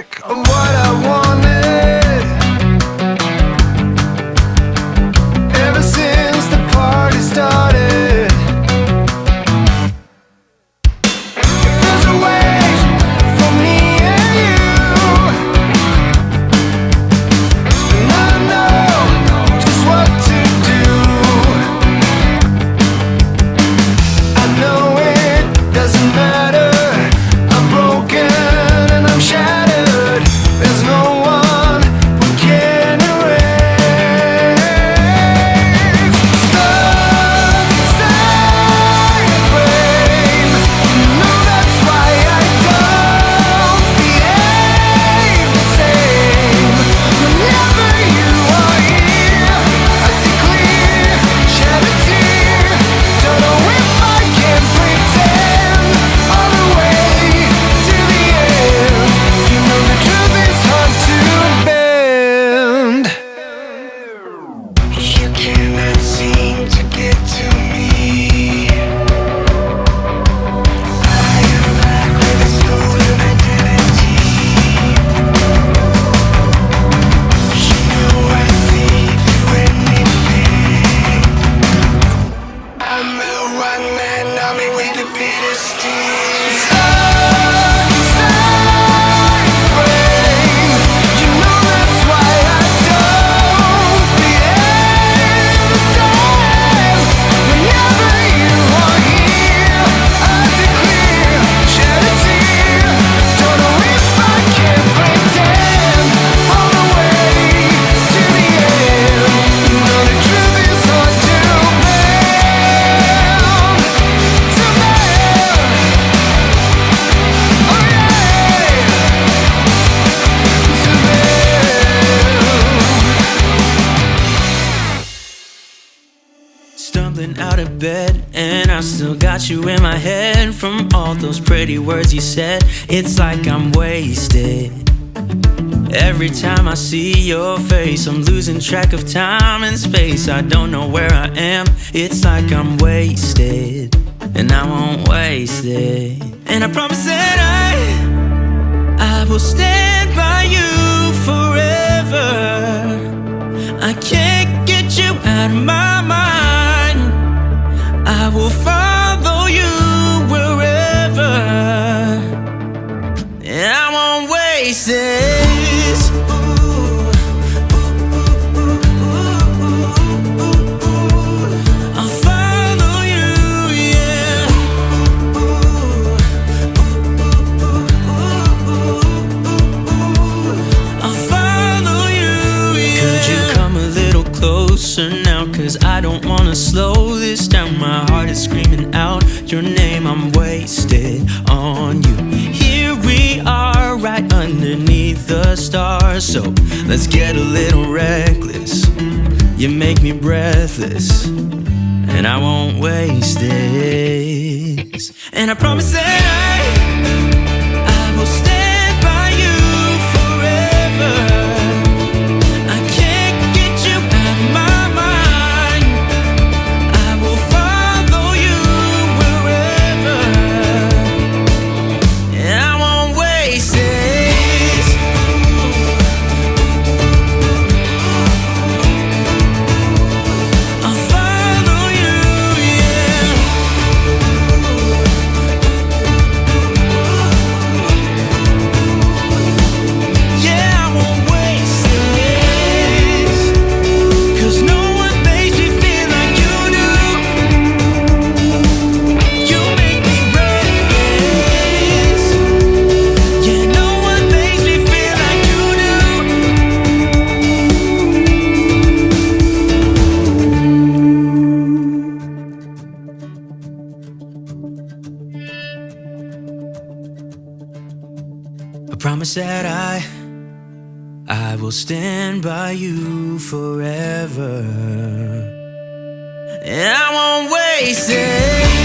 back of what I wanted. Ever since the party started, there's a way for me and you, and I know just what to do. I know it doesn't matter, I'm broken and I'm shattered. There's no one who can erase. Stuck inside a frame, you know that's why I don't behave the same. Whenever you are here, I see clear, shed a tear. Don't know if I can pretend all the way to the end. You know the truth is hard to bend. You cannot seem to get to me. I am back with a stolen identity. You know I see through anything. I'm the one man army with the bitter sting. Stuck inside a frame, you know that's why I don't behave the same. Whenever you are here, I see clear, shed a tear. Don't know if I can pretend all the way to the end. You know the truth is hard to bend. To bend. Oh yeah. To bend. Stumbling out of bed, and I still got you in my head. From all those pretty words you said, it's like I'm wasted. Every time I see your face, I'm losing track of time and space. I don't know where I am, it's like I'm wasted, and I won't waste it. And I promise that I will stand by you forever. I can't get you out of my mind. I will follow you wherever, and I won't waste this. I'll follow you, yeah. I'll follow you, yeah. Could you come a little closer now? 'Cause I don't wanna slow this down. My heart is screaming out your name. I'm wasted on you. Here we are, right underneath the stars. So let's get a little reckless. You make me breathless, and I won't waste this. And I promise that I will stand by you forever. I can't get you out of my mind. I will follow you wherever, and I won't waste this. I'll follow you, yeah. Yeah, I won't waste this. 'Cause no one makes me feel like you do. You make me breathless. Yeah, no one makes me feel like you do. I promise that I will stand by you forever, and I won't waste it.